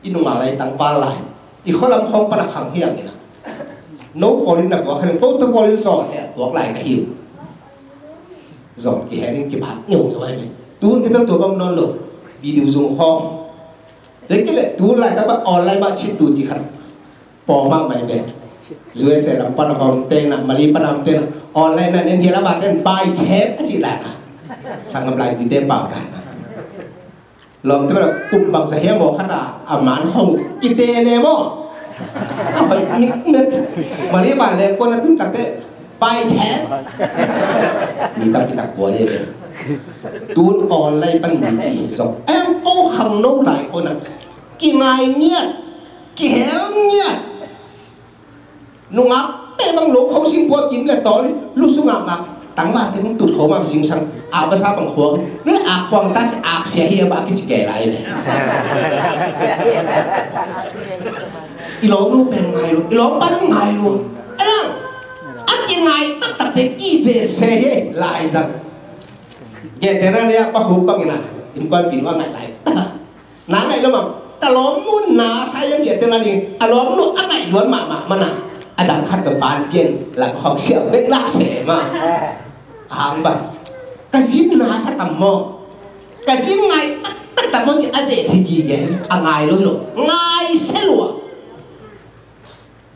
inu malai tang palai i kholam khong pana khang hiang ina no polin na ko khan to polin so he to lai ka hiu zong ki herin ki bak nyu ka wai tu te bang to bam non lo video zung khong de ki le tu lai ta ba online ba chit tu chi khan po ma mai be zue se lam pan hom te na mali panam te na online na nen hi la ba ten bai thep chi la na sang ngam lai ki te pao da na lom te ba kum bang sa he mo khata a man hong ki te ne mo a hoi mik mik mali ba le ko na tum tak te bai thep ni ta pi tak bo ye be tu online pan mi ki so em o khang no lai ko na ki ngai nghiat ki hel nghiat nung áp tê bằng lỗ không sinh qua kiếm là tối lúc xuống ngạc ngạc tăng ba thì cũng tụt khổ mà sinh sang áp ba sao bằng khoang nếu áp khoang ta chỉ áp xe hia ba cái chỉ kể lại này ilong lu pen ngai lu ilong pa ngai lu anh ăn cái ngai tất tất để kí dễ xe he lại rằng nghe thế này ba khổ bằng này im quan pin qua ngài lại ná ngài luôn mà ta lom muốn ná sai em chết tên là gì à lom luôn ăn ngài luôn mà nà đang khát được bàn biên là học siêu biết lắc xẻ mà hàng bằng cái gì nó sẽ tầm mò cái gì ngay tất tầm mò chỉ ăn dễ thì gì vậy ngài luôn ngài sẽ lùa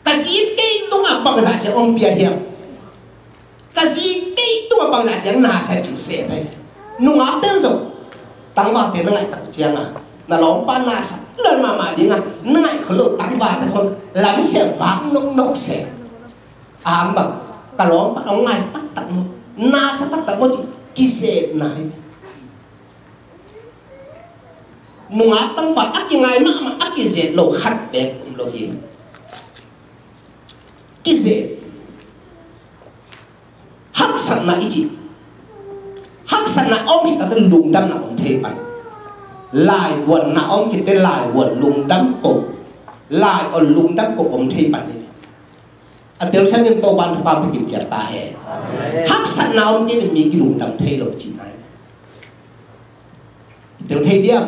cái gì cái tung à bằng giá trị ông bia hiểm cái gì cái tung à bằng giá trị nó sẽ chịu xẻ đây nung áp tên rồi tăng vào tiền nó ngay tập chiang à là lóng pan na sắp lên mà đi ngang ngay khởi lộ tăng vào thì không lắm sẽ vác nông sẽ ám bằng cả lóng bắt ông ngay tắt tắt na sẽ tắt tắt có chỉ kí sẽ này nung áp tăng vào ắt cái ngày mà ắt cái sẽ lộ khát bẹt cũng lộ gì kí sẽ hắc sẵn là ý gì hắc sẵn là ông thì ta tên lùng đâm là ông thế bằng lại quần nào ông thì lại quần lùng đâm cổ lại còn lùng đâm cổ ông thấy bạn gì à tiêu sang những tô ban tham phải kiểm tra ta hè hắc sẵn nào ông thì mình cái lùng đâm thấy lộc chỉ này tiêu thấy đi à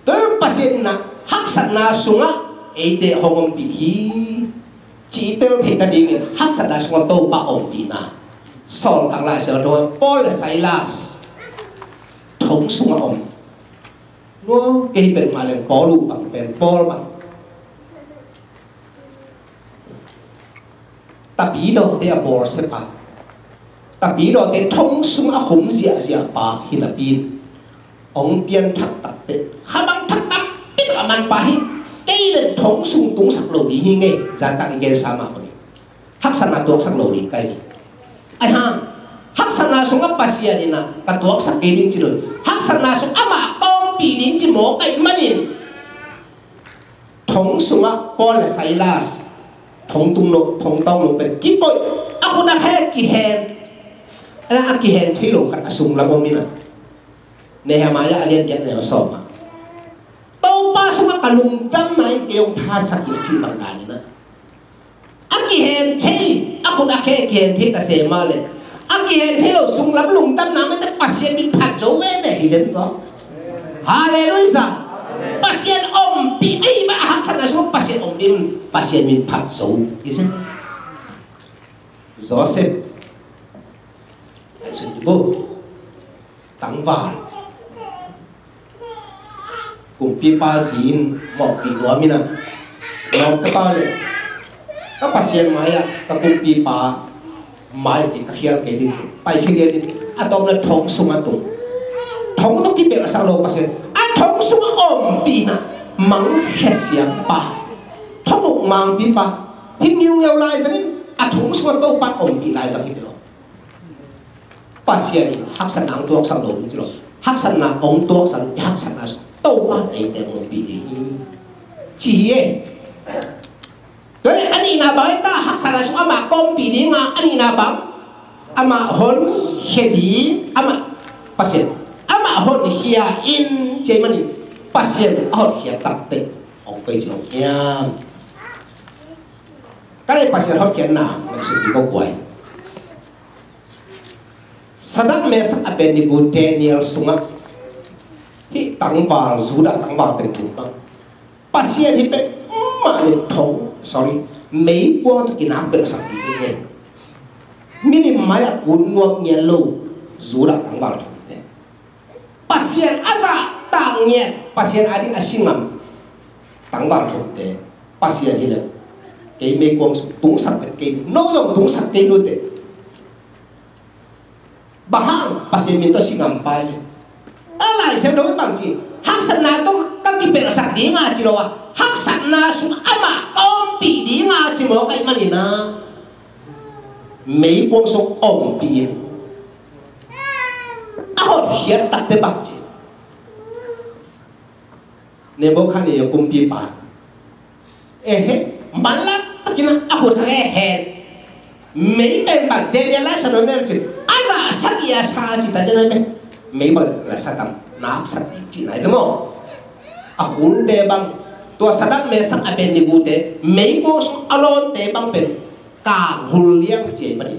tôi bác sĩ na hắc sẵn nào xuống á ấy để hong ông bị chỉ tiêu thấy ta đi nghe hắc sẵn nào xuống tô ba ông bị na sòn tăng lại sợ rồi Paul Silas thống xuống ông nó cái bệnh mà lên bỏ đủ bằng bên bỏ bằng ta bí đồ để bỏ sẽ pa ta bí đồ để thông xuống ở hùng dịa pa hi là pin ông biên thắc tập để ha bằng thắc tâm biết là man pa hi cái lên thông xuống cũng sắc lầu đi hi nghe ra tặng cái sao mà vậy hắc san là tuộc sắc lầu đi cái ai ha hắc san là xuống ở Pasia đi na cái tuộc sắc cái đi chỉ rồi hắc san là xuống ama bị đến chỉ mỏ cái mà nhìn thống sung á Paul Silas thống tung nộp thống tông nộp bên kí coi aku đã hết kỳ hèn là kỳ hèn thấy lộ khát sung làm ông mina này hà mai alien get này sọ mà tàu ba sung á cả lùng trăm này kêu tha sắc gì chỉ bằng đàn nữa kỳ hèn thấy aku đã hết kỳ hèn thấy ta xem mà lên kỳ hèn thấy lộ sung lắm lùng trăm nào mới ta pasien bị phạt dấu về này dân có Hallelujah. Pasien om pi ai ba haksan na so pasien om bim pasien min phat so isn't it? Joseph ai sun bo tang va cùng pi pa sin mo pi go mina lo ta pa le ka pasien maya ta cùng pi pa mai pi ka khial ke din pai khia din atom na thong sung atung thống nó cái việc sao lâu bác sĩ anh thống xuống ôm bị na mắng hết xiang pa thống một mang bị pa hình nhiều lại rằng anh thống xuống đâu bắt ôm bị lại rằng cái điều bác sĩ này hắc san nang tuộc sang lâu như thế hắc san nang ôm tuộc sang hắc san nang đâu bắt ấy để ôm bị đi chỉ ấy đấy anh đi na bảo ta hắc san nang xuống ama ôm bị đi mà anh đi na bảo ama hôn hết đi ama bác sĩ ama hot hia in Germany pasien hot hia tập tịch ông bây giờ nha cái này pasien hot hia nào mình sẽ đi có quay Sadak mes Abednego Daniel sunga hi tang vào dù đã tang vào tình chúng ta pasien hipe mani thong sorry mấy qua tu kinam bel sang di ne minim maya kun nuak nyen lo zura tang bal thum te pasien aza tang nyen pasien adi asingam tang bal thum te pasien hile ke me kwang tung sak ke no jong tung sak ke lu te bahang pasien min to singam pai alai sem do bang chi hak sana to ka ki bel sak di nga chi lo wa hak sana su ama tom pi di nga chi mo kai manina mấy quân số ổn bị áo hiện tại để bằng chứ nếu bố khăn thì cũng bị bán hết bán lắc tất nhiên áo thằng hèn mấy bên bằng đen đen lá sao nó nên chứ ai ra sắc gì sao chỉ ta cho nên mấy bằng là sao tầm nạp sắc chỉ này đúng không hun đe bằng tua sắc đam mê sắc bên đi bút đe mấy quân số alon đe bằng bên càng hul liang chế bani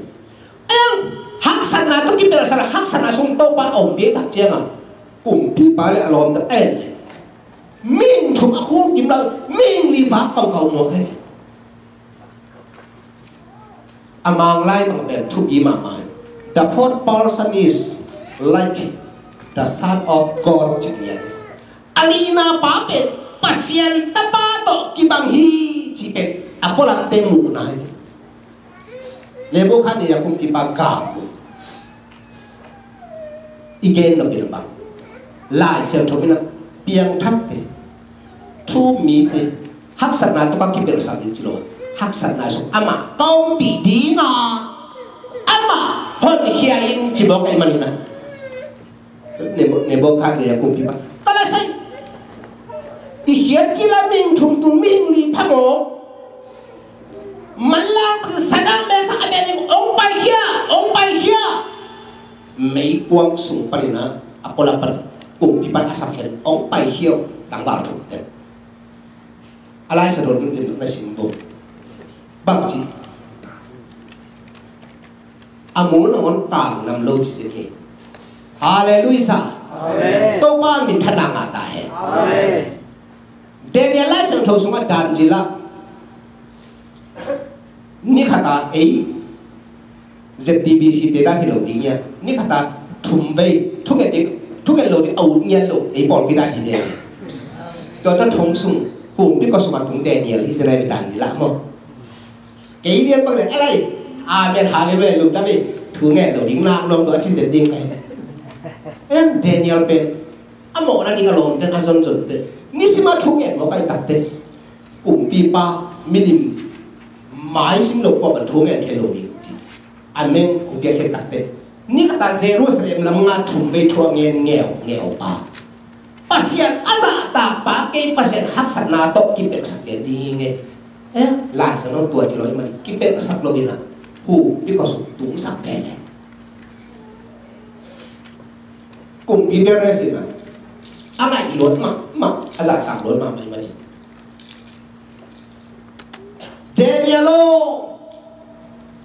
em hak sana tu ki bersara hak sana sung tau pan om bie tak cheng à cùng pi ba le alom ta el min thum a khum kim la min li va pang kau mo kai amang lai bang ben thu yi ma mai the fourth person is like the son of God jinian alina pa pen pasien ta pa to ki bang hi chi pen apolam te mu na lebo kan dia kum kipa gam igen no bin bang lai sel thobina piang thak te thu mi te hak sana to ka ki ber sa din chilo hak sana so ama tom pi di nga ama hon hia in chi bo kai manina lebo kan dia kum kipa kala sai i hiat chi la ming thum tu ming li phamo malang sadang mesa abeli ong pai hia mấy quang sung parina apola pan cùng pipan asam hen ong pai hio tang bar thum te alai sa don lim na simbo bang chi amun on tang nam lo chi se hallelujah amen to ban mi thana nga ta he amen daniel lai sang tho sunga dan jila ni khata ei ZTBC te da hilo di nya ni khata thumbai thuge lo di au nyen lo ei bol ki da hi de to ta thong sung hum bi ko suma tung Daniel hi zela bi dan ji la mo ei dien bak le alai amen hallelujah lu ta be thu nge lo ding lang nom do chi zen ding kai em Daniel pen amo na ding alom ten azon zon te ni sima thu nge mo kai tat te pi pa minim mai sim lo ko ban thu nge the lo ding amen cũng biết hết đặc biệt ni kata Jerusalem là mga thumbe thua nghèo pa pasien aza ta pa ke pasien hak sana to ki pe sak den di nge la sa no tua chilo man ki pe sak lo bina hu because tung sak pe ne cùng bi der ne sina ama i lot ma aza ta lot ma mai mani Danielo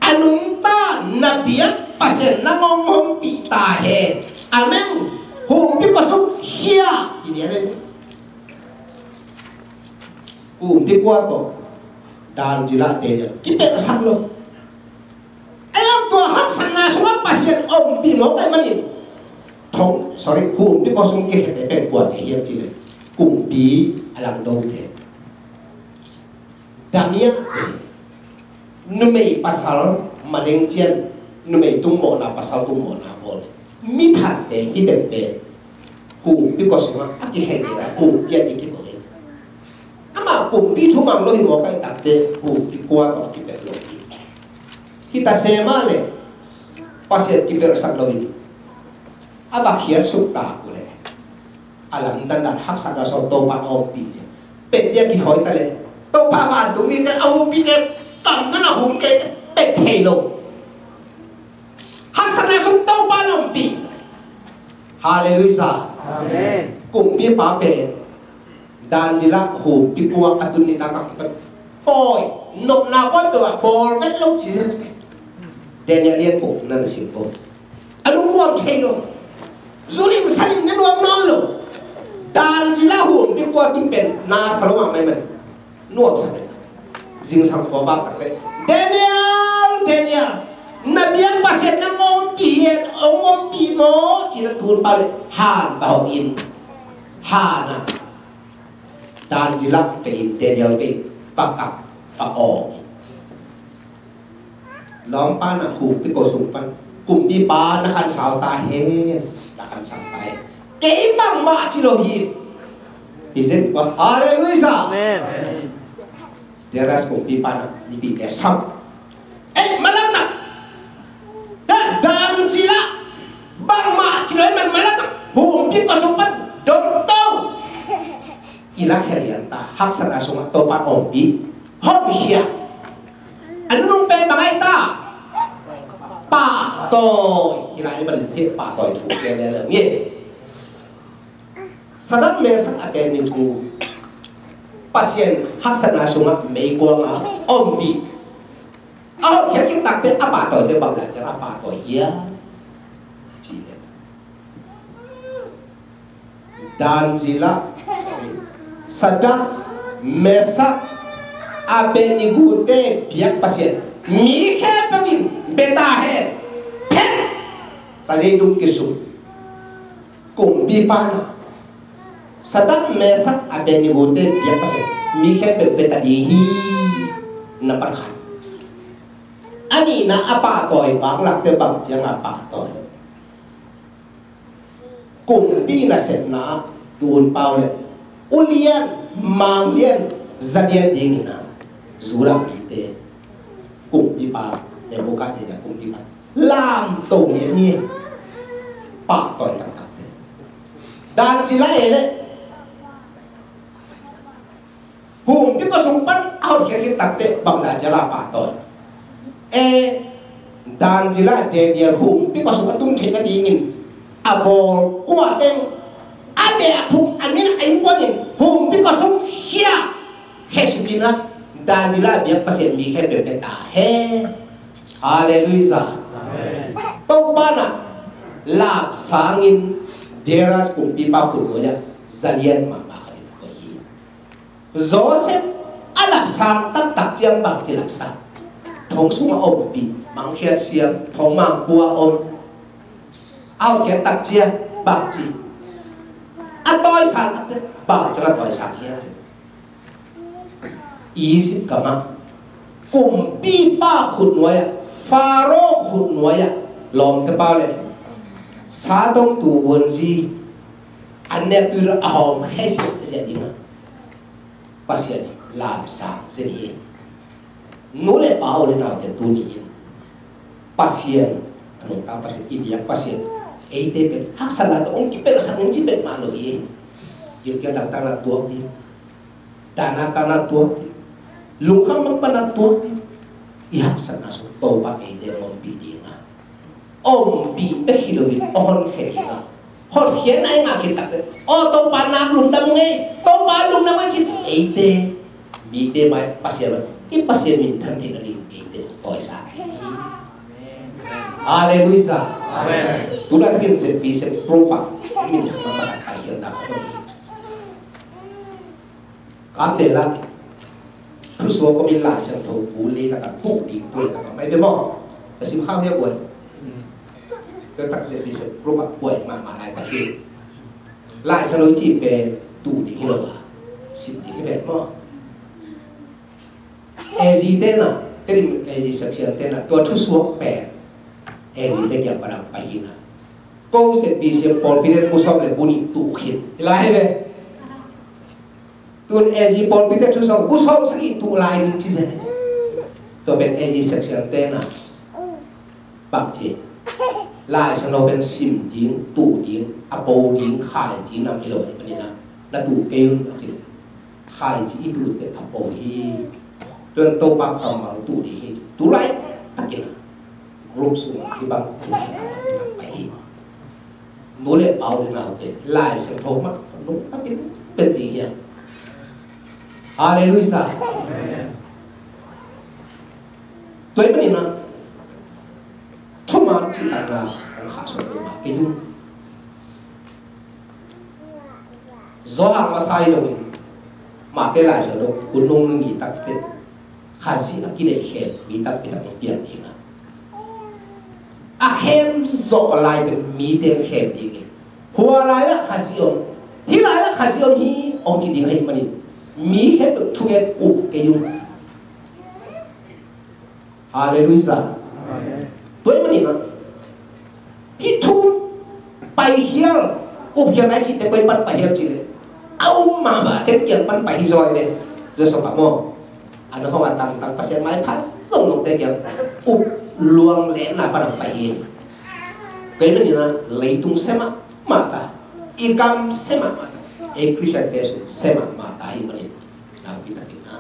anung ta nabiat pasien nangong hom pi ta he amen hom pi ko so hia ini ada hom pi kwa to dan jila de ki pe sak lo ayam to hak sana so pasien om pi mo kai mani thong sorry hom pi ko so ki he pe kwa ke hiam jile kum pi alang dong de damia numei pasal madeng cian numei tung mo na pasal tung mo na bol mi than te ki dem pe ku pi ko suma aki he ni ra ku ya di ki bo e ama ku pi thu mang lo hi mo kai tak te ku pi kwa to ki pe lo ki kita se ma le pasien ki per sak lo ni aba khiar suk ta ku le alam dan dan hak sa da so to pa om pi je pe dia ki thoi ta le to pa ba tu ni te au pi ne tầm nó là hùng cái bẹt thề lộ hắc sana sung tao ba nòng bị hallelujah amen cùng biết bá bè đàn chỉ là hùng bị qua atun ni ta các ôi nộp nào quay về bò vết lâu chỉ Daniel liên phục nên là xỉu bò anh đúng muộn thề lộ du lịch salim nên nuông non lộ dan jilahu di kuat timpen na salwa mai man nuap sa jing sang ko ba tak le Daniel nabiyan paset na ngompi mo cina turun balik han bau in hana dan jilak kein Daniel ke pakap pakong lompa nak hu pi ko sumpan kumpi pa nakan sao ta he nakan sao ta he kei bang ma cilohi izin ko haleluya amen dia ras kumpi pa na lipi kesam malatak dan sila bang ma cilohi man malatak hu pi ko sumpan dom tau ila helian ta haksana sunga topa ompi hon hia anh nung pen bằng ai ta bà tôi thì lại bận thế bà tôi chủ đề này là nghe sa đất mẹ sắc ở bên như cô pasien hắc sát na sung mấy quang à ôm bị khi cái tắc đấy bà tôi để bằng lại cho bà tôi ya chỉ là dan zila sa đất mẹ sắc abenigute biak pasien mi khe pavin beta he phet ta dei dum kisu kum pi pa na sadak mesak abenigute biak pasien mi khe pe beta di hi na par khan ani na apa toy bang lak te bang chiang apa toy kum pi na set na tun pau le ulian mang lian zadian ding na Surah kita kumpi pa bukan dia kumpi pa lam tong ni pak toy tak tak dan sila ele hum pi ko sumpan out ke tak te bang da jala pa toy dan sila dia hum pi ko sumpan tung thena dingin abol kuat teng ade apung amin ain kuatin hum pi ko sum hia hesupina dan jila biak pasien mi khe pe ta he haleluya amen to pana lap sangin deras kum pipa ku ya zalian ma ba kali ko hi Joseph alap sang tak tak chiang bang chi lap sang thong sunga om pi mang khiat siam thong mang bua om ao khiat tak chiang bang chi atoi sang bang cha atoi sang hiam isip kama kumpi pa khut noya faro khut noya lom te pa le sa dong tu won ji ane pir ahom hes se dinga pasien lam sa se ni no le pa le na te tu ni pasien anu ta pasien ibiak pasien e te pe haksana to ong ki per sang ji pe ma lo ye yo ke da ta na tu ni dana kana tu lungkang magpanatuak ihak sa naso topa kay demon pidi nga ombi pehilowin ohon kherina hot hien ay nga kitak o topa naglundam ngay topa lundam ngay chit eite bide may pasya ipasya mintan tinali eite toy sa akin haleluya amen tulad kin sa bisip propa mintan magpapakahiyan na ako kaptela terus waktu bila siang tahu boleh nak tu di tu nak mai bemo asim kau ya buat kita tak bisa berubah buat mak lai tak hit lai selalu cipe tu di hilang sim di bemo ezidena tadi ezisaksian tena tua terus waktu ezidek yang padang pahina kau set bisa pol pide pusok le buni tu hit lai be tuan ezi pol pite tu so busong sakit tu lain ni cizan tu ben ezi section tena bakje lai sang ben sim ding tu ding apo ding khai ji nam ilo ai panina na tu keun ati khai ji itu te apo hi tuan to pak kamang tu di hi tu lai takina group semua di bang tu tak pai boleh bau di na te lai sang to mak nu tapi ben dia haleluya tuai pani na thuma chi ta na ang kha so ma ke du gió hàng mà sai rồi mà tên lại sợ đâu cuốn nông nghỉ tắc tết khá sĩ ở cái này khem bị tắc bị tắc biển gì mà khem gió lại từ mỹ tên khem gì hoa lại là khá sĩ ông hi lại là khá sĩ ông hi ông chỉ đi hay mà đi mỹ khem được thu cái ủ cái dùng Hallelujah tuổi mà đi nữa hi thu bay hiel ủ hiel này chỉ để quay bắt bay hiel chỉ để ông mà tên kiệt bắt bay rồi đấy giờ sao bảo mò anh không ăn tăng pasien mai phát xong nông tên kiệt ủ luang lén là bắt đầu bay hiel cái này là lấy tung xem mà ta ikam xem mà ta ek Christian tesu xem mà ta hi manin na kita kita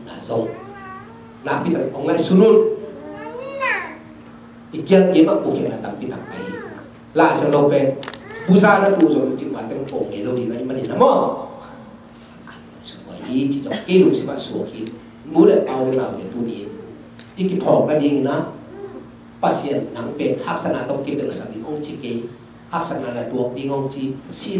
na song na kita ông ngay sunul ikian game aku kena tapi tak baik lah selope buza na tu so cik mateng po ngelo di ngai manin namo semua hi chỉ cho cái lu sebab so hi mula pau de lau de tu ni iki phok na ding na pasien nang pe haksana tong ki pe sa di ong chi ke haksana la tuok ding ong chi si